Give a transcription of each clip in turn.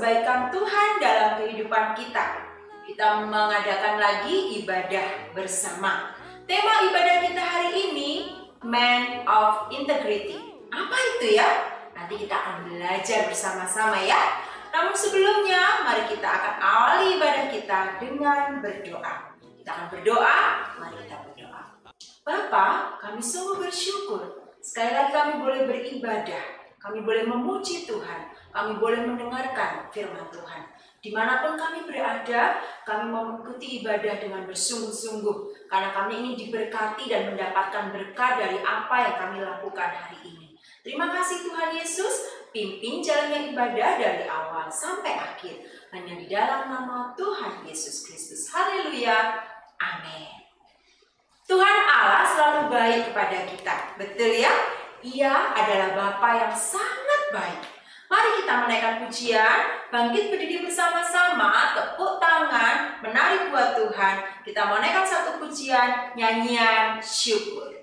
kebaikan Tuhan dalam kehidupan kita. Kita mengadakan lagi ibadah bersama. Tema ibadah kita hari ini, Man of Integrity. Apa itu ya? Nanti kita akan belajar bersama-sama ya. Namun sebelumnya, mari kita akan awali ibadah kita dengan berdoa. Kita akan berdoa, mari kita berdoa. Bapa, kami sungguh bersyukur. Sekali lagi kami boleh beribadah. Kami boleh memuji Tuhan. Kami boleh mendengarkan firman Tuhan. Dimanapun kami berada, kami mau mengikuti ibadah dengan bersungguh-sungguh. Karena kami ingin diberkati dan mendapatkan berkah dari apa yang kami lakukan hari ini. Terima kasih Tuhan Yesus, pimpin jalannya ibadah dari awal sampai akhir. Hanya di dalam nama Tuhan Yesus Kristus. Haleluya. Amin. Tuhan Allah selalu baik kepada kita. Betul ya? Ia adalah Bapa yang sangat baik. Mari kita menaikkan pujian, bangkit berdiri bersama-sama, tepuk tangan, menari buat Tuhan. Kita menaikkan satu pujian, nyanyian syukur.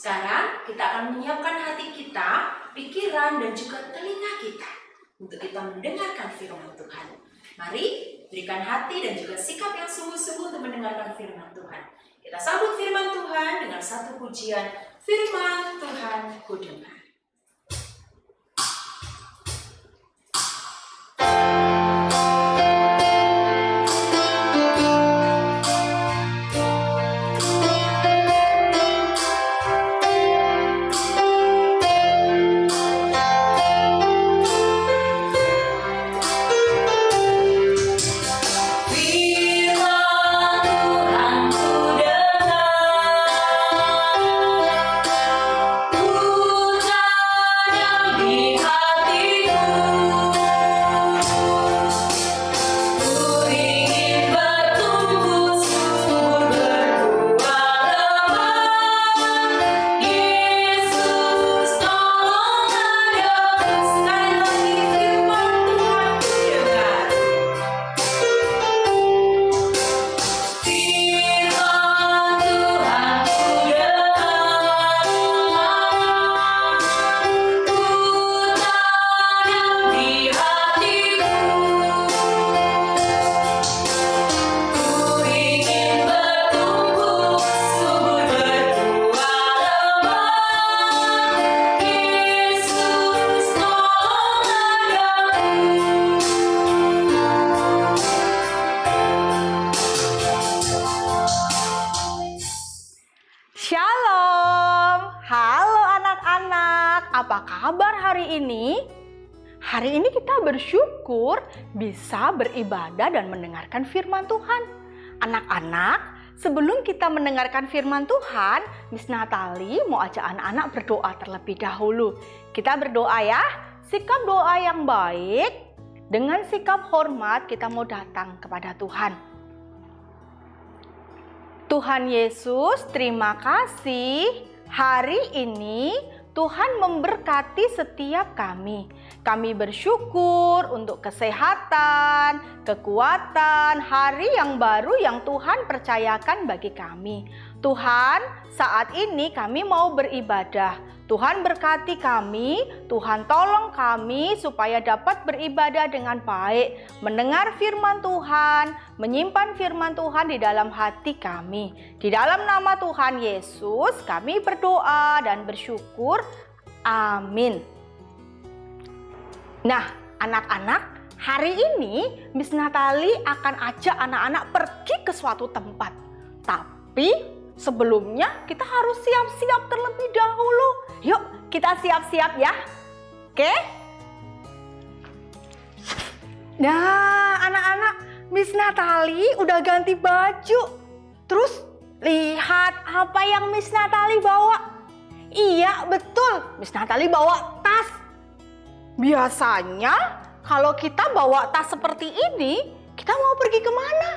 Sekarang kita akan menyiapkan hati kita, pikiran, dan juga telinga kita untuk kita mendengarkan firman Tuhan. Mari berikan hati dan juga sikap yang sungguh-sungguh untuk mendengarkan firman Tuhan. Kita sambut firman Tuhan dengan satu pujian, firman Tuhan ku dengar. Puja apa kabar hari ini? Hari ini kita bersyukur bisa beribadah dan mendengarkan firman Tuhan. Anak-anak, sebelum kita mendengarkan firman Tuhan, Miss Natali mau ajak anak-anak berdoa terlebih dahulu. Kita berdoa ya, sikap doa yang baik, dengan sikap hormat kita mau datang kepada Tuhan. Tuhan Yesus, terima kasih. Hari ini Tuhan memberkati setiap kami. Kami bersyukur untuk kesehatan, kekuatan, hari yang baru yang Tuhan percayakan bagi kami. Tuhan, saat ini kami mau beribadah. Tuhan berkati kami, Tuhan tolong kami supaya dapat beribadah dengan baik, mendengar firman Tuhan, menyimpan firman Tuhan di dalam hati kami. Di dalam nama Tuhan Yesus kami berdoa dan bersyukur. Amin. Nah, anak-anak, hari ini Miss Natali akan ajak anak-anak pergi ke suatu tempat. Tapi sebelumnya kita harus siap-siap terlebih dahulu. Yuk kita siap-siap ya. Oke? Nah anak-anak, Miss Natali udah ganti baju. Terus lihat apa yang Miss Natali bawa. Iya betul, Miss Natali bawa tas. Biasanya kalau kita bawa tas seperti ini, kita mau pergi kemana?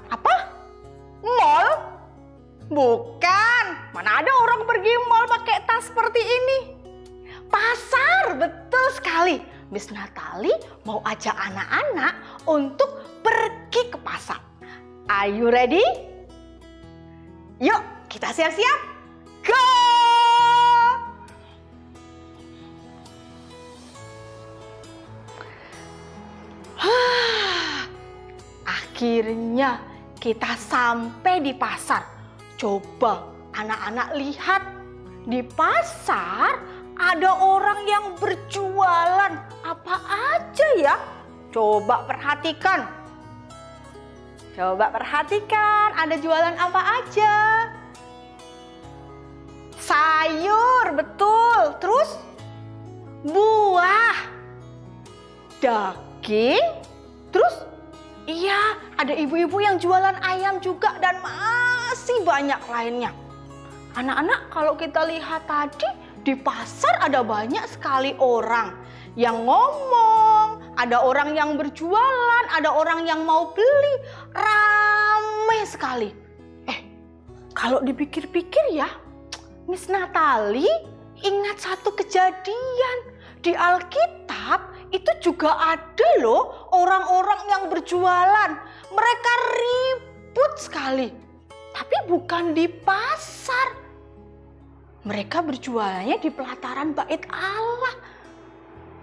Apa? Mall? Bukan, mana ada orang pergi mall pakai tas seperti ini. Pasar, betul sekali. Miss Natali mau ajak anak-anak untuk pergi ke pasar. Are you ready? Yuk, kita siap-siap. Go! Akhirnya kita sampai di pasar. Coba anak-anak lihat, di pasar ada orang yang berjualan apa aja ya? Coba perhatikan. Coba perhatikan, ada jualan apa aja? Sayur, betul. Terus buah, daging, terus iya, ada ibu-ibu yang jualan ayam juga dan masih banyak lainnya. Anak-anak, kalau kita lihat tadi di pasar ada banyak sekali orang yang ngomong, ada orang yang berjualan, ada orang yang mau beli, ramai sekali. Kalau dipikir-pikir ya, Miss Natali ingat satu kejadian di Alkitab. Itu juga ada loh orang-orang yang berjualan. Mereka ribut sekali. Tapi bukan di pasar. Mereka berjualannya di pelataran bait Allah.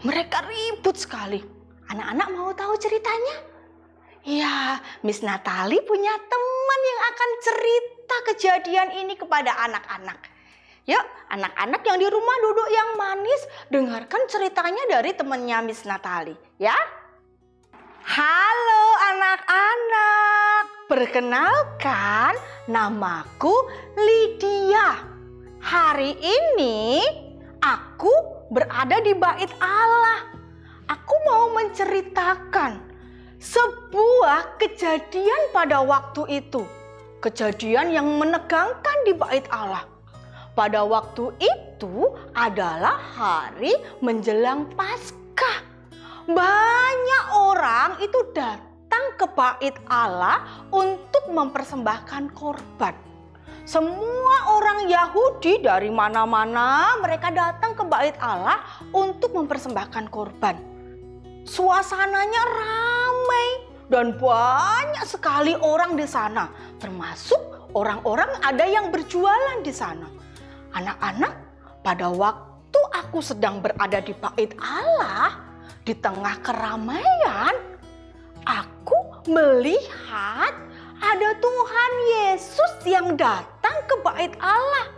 Mereka ribut sekali. Anak-anak mau tahu ceritanya? Ya, Miss Natali punya teman yang akan cerita kejadian ini kepada anak-anak. Yuk, anak-anak yang di rumah duduk yang manis, dengarkan ceritanya dari temannya Miss Natali, ya. Halo anak-anak, perkenalkan namaku Lydia. Hari ini aku berada di bait Allah. Aku mau menceritakan sebuah kejadian pada waktu itu. Kejadian yang menegangkan di bait Allah. Pada waktu itu adalah hari menjelang Paskah. Banyak orang itu datang ke bait Allah untuk mempersembahkan korban. Semua orang Yahudi dari mana-mana mereka datang ke bait Allah untuk mempersembahkan korban. Suasananya ramai dan banyak sekali orang di sana, termasuk orang-orang ada yang berjualan di sana. Anak-anak, pada waktu aku sedang berada di bait Allah, di tengah keramaian, aku melihat ada Tuhan Yesus yang datang ke bait Allah.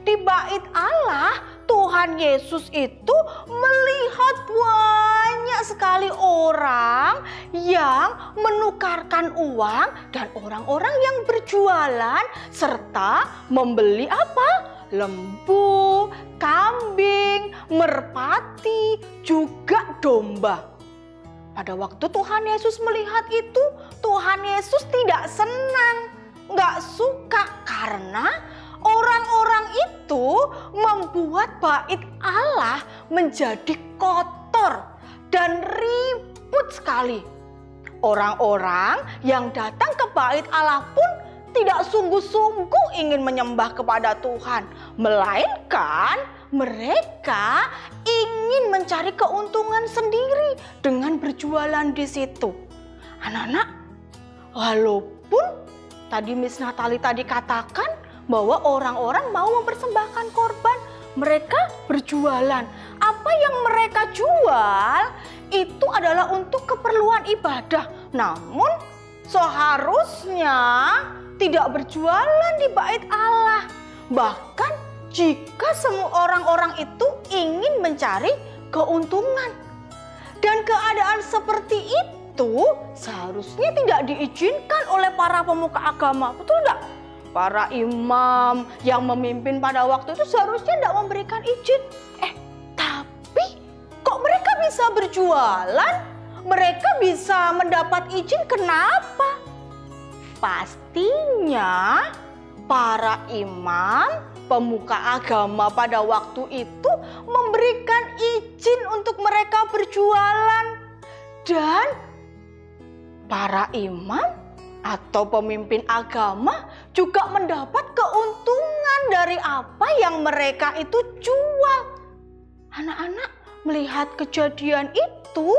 Di bait Allah, Tuhan Yesus itu melihat banyak sekali orang yang menukarkan uang dan orang-orang yang berjualan serta membeli apa? Lembu, kambing, merpati, juga domba. Pada waktu Tuhan Yesus melihat itu, Tuhan Yesus tidak senang, nggak suka karena orang-orang itu membuat bait Allah menjadi kotor dan ribut sekali. Orang-orang yang datang ke bait Allah pun tidak sungguh-sungguh ingin menyembah kepada Tuhan, melainkan mereka ingin mencari keuntungan sendiri dengan berjualan di situ. Anak-anak, walaupun tadi Miss Natali tadi katakan bahwa orang-orang mau mempersembahkan korban, mereka berjualan. Apa yang mereka jual itu adalah untuk keperluan ibadah. Namun seharusnya tidak berjualan di bait Allah. Bahkan jika semua orang-orang itu ingin mencari keuntungan. Dan keadaan seperti itu seharusnya tidak diizinkan oleh para pemuka agama. Betul enggak? Para imam yang memimpin pada waktu itu seharusnya tidak memberikan izin. Tapi kok mereka bisa berjualan? Mereka bisa mendapat izin, kenapa? Pastinya para imam, pemuka agama pada waktu itu memberikan izin untuk mereka berjualan. Dan para imam atau pemimpin agama juga mendapat keuntungan dari apa yang mereka itu jual. Anak-anak melihat kejadian itu,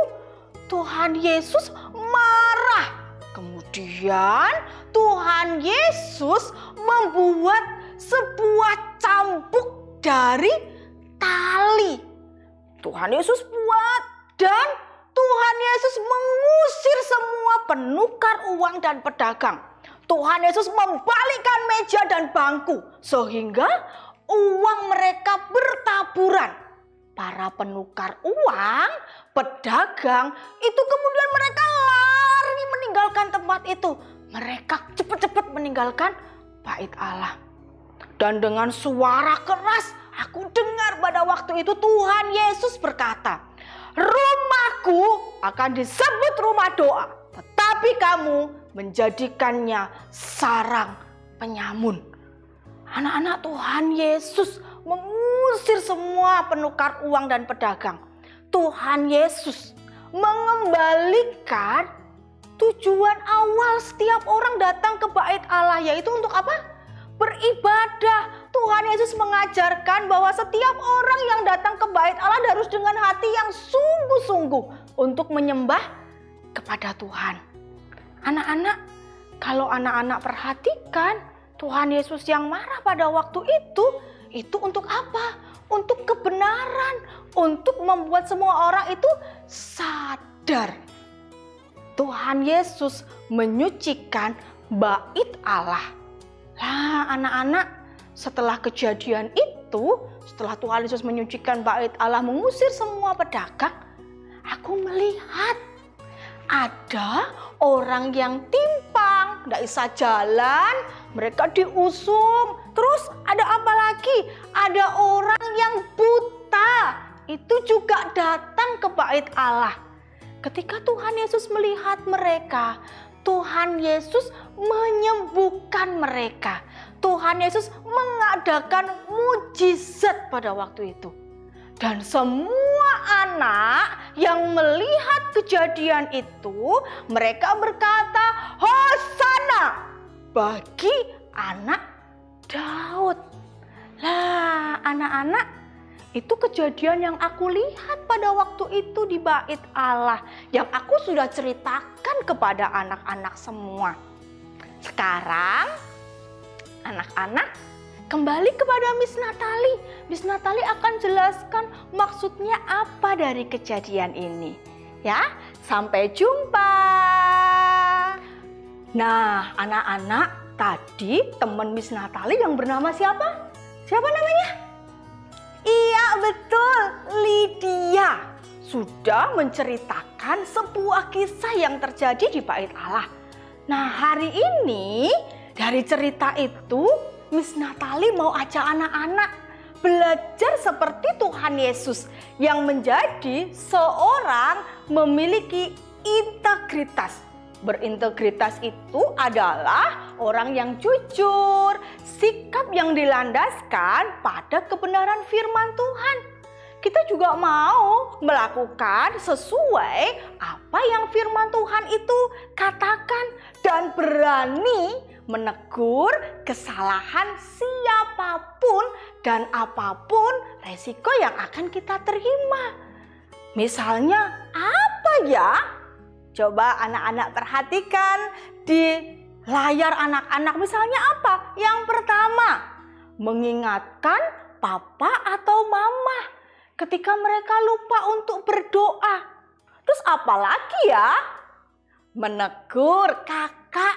Tuhan Yesus marah. Kemudian Tuhan Yesus membuat sebuah cambuk dari tali. Tuhan Yesus buat dan Tuhan Yesus mengusir semua penukar uang dan pedagang. Tuhan Yesus membalikkan meja dan bangku sehingga uang mereka bertaburan. Para penukar uang, pedagang itu kemudian mereka lari meninggalkan tempat itu. Mereka cepat-cepat meninggalkan bait Allah. Dan dengan suara keras aku dengar pada waktu itu Tuhan Yesus berkata, "Rumahku akan disebut rumah doa, tetapi kamu menjadikannya sarang penyamun." Anak-anak, Tuhan Yesus mengusir semua penukar uang dan pedagang. Tuhan Yesus mengembalikan tujuan awal setiap orang datang ke bait Allah, yaitu untuk apa? Beribadah. Tuhan Yesus mengajarkan bahwa setiap orang yang datang ke bait Allah harus dengan hati yang sungguh-sungguh untuk menyembah kepada Tuhan. Anak-anak, kalau anak-anak perhatikan, Tuhan Yesus yang marah pada waktu itu untuk apa? Untuk kebenaran, untuk membuat semua orang itu sadar. Tuhan Yesus menyucikan bait Allah. Lah anak-anak, setelah kejadian itu, setelah Tuhan Yesus menyucikan bait Allah, mengusir semua pedagang, aku melihat ada orang yang timpang, tidak bisa jalan, mereka diusung. Terus ada apa lagi? Ada orang yang buta, itu juga datang ke bait Allah. Ketika Tuhan Yesus melihat mereka, Tuhan Yesus menyembuhkan mereka. Tuhan Yesus mengadakan mujizat pada waktu itu. Dan semua anak yang melihat kejadian itu, mereka berkata, "Hosana bagi anak Daud." Lah anak-anak, itu kejadian yang aku lihat pada waktu itu di bait Allah, yang aku sudah ceritakan kepada anak-anak semua. Sekarang anak-anak kembali kepada Miss Natali. Miss Natali akan jelaskan maksudnya apa dari kejadian ini. Ya, sampai jumpa. Nah, anak-anak, tadi teman Miss Natali yang bernama siapa? Siapa namanya? Iya, betul, Lydia. Sudah menceritakan sebuah kisah yang terjadi di bait Allah. Nah, hari ini dari cerita itu Miss Natali mau ajak anak-anak belajar seperti Tuhan Yesus yang menjadi seorang memiliki integritas. Berintegritas itu adalah orang yang jujur, sikap yang dilandaskan pada kebenaran firman Tuhan. Kita juga mau melakukan sesuai apa yang firman Tuhan itu katakan dan berani menegur kesalahan siapapun dan apapun resiko yang akan kita terima. Misalnya apa ya? Coba anak-anak perhatikan di layar anak-anak. Misalnya apa? Yang pertama, mengingatkan papa atau mama ketika mereka lupa untuk berdoa. Terus apa lagi ya? Menegur kakak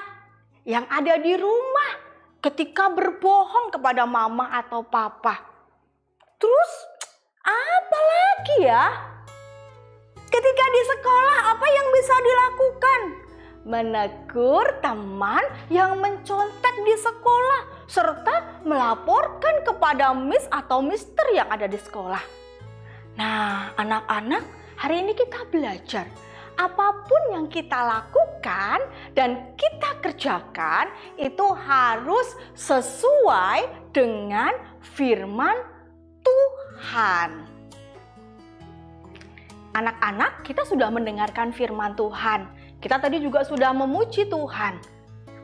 yang ada di rumah ketika berbohong kepada mama atau papa. Terus apa lagi ya? Ketika di sekolah apa yang bisa dilakukan? Menegur teman yang mencontek di sekolah serta melaporkan kepada miss atau mister yang ada di sekolah. Nah, anak-anak, hari ini kita belajar apapun yang kita lakukan dan kita kerjakan itu harus sesuai dengan firman Tuhan. Anak-anak, kita sudah mendengarkan firman Tuhan. Kita tadi juga sudah memuji Tuhan.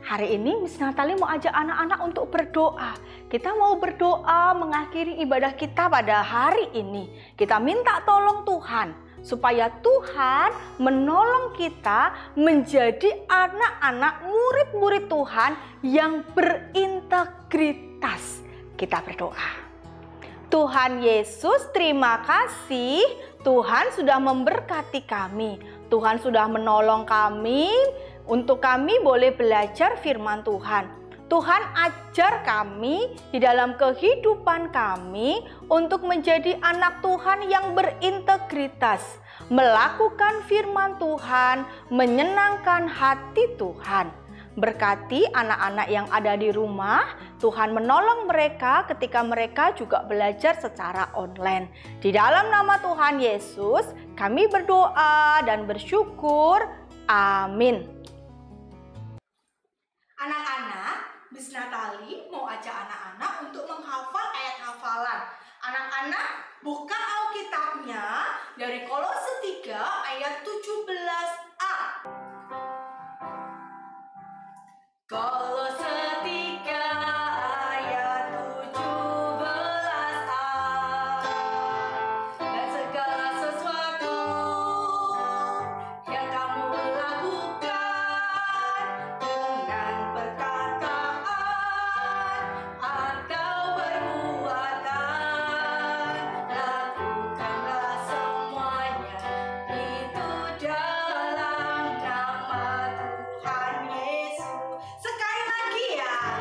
Hari ini Miss Natalie mau ajak anak-anak untuk berdoa. Kita mau berdoa mengakhiri ibadah kita pada hari ini. Kita minta tolong Tuhan supaya Tuhan menolong kita menjadi anak-anak murid-murid Tuhan yang berintegritas. Kita berdoa. Tuhan Yesus, terima kasih. Tuhan sudah memberkati kami. Tuhan sudah menolong kami untuk kami boleh belajar firman Tuhan. Tuhan ajar kami di dalam kehidupan kami untuk menjadi anak Tuhan yang berintegritas, melakukan firman Tuhan, menyenangkan hati Tuhan. Berkati anak-anak yang ada di rumah, Tuhan menolong mereka ketika mereka juga belajar secara online. Di dalam nama Tuhan Yesus, kami berdoa dan bersyukur. Amin. Anak-anak, Miss Natalie mau ajak anak-anak untuk menghafal ayat hafalan. Anak-anak, buka Alkitabnya dari Kolose 3 ayat 17a. Kolose 3 ayat 17a. Dan segala sesuatu yang kamu lakukan dengan perkataan atau perbuatan, lakukanlah semuanya itu dalam nama Tuhan Yesus. Sekali lagi ya.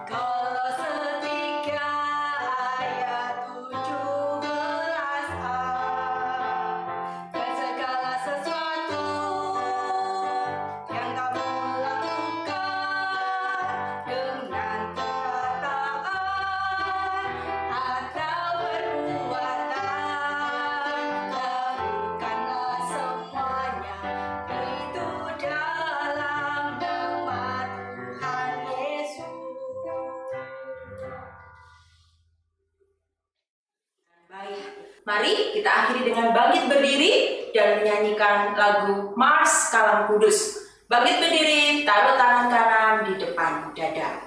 Kolose 3 ayat 17a. Dan segala sesuatu yang kamu lakukan dengan perkataan atau perbuatan, lakukanlah semuanya itu dalam nama Tuhan Yesus. Baik, mari kita akhiri dengan bangkit berdiri dan menyanyikan lagu Mars Kalam Kudus. Bangkit berdiri, taruh tangan kanan di depan dada.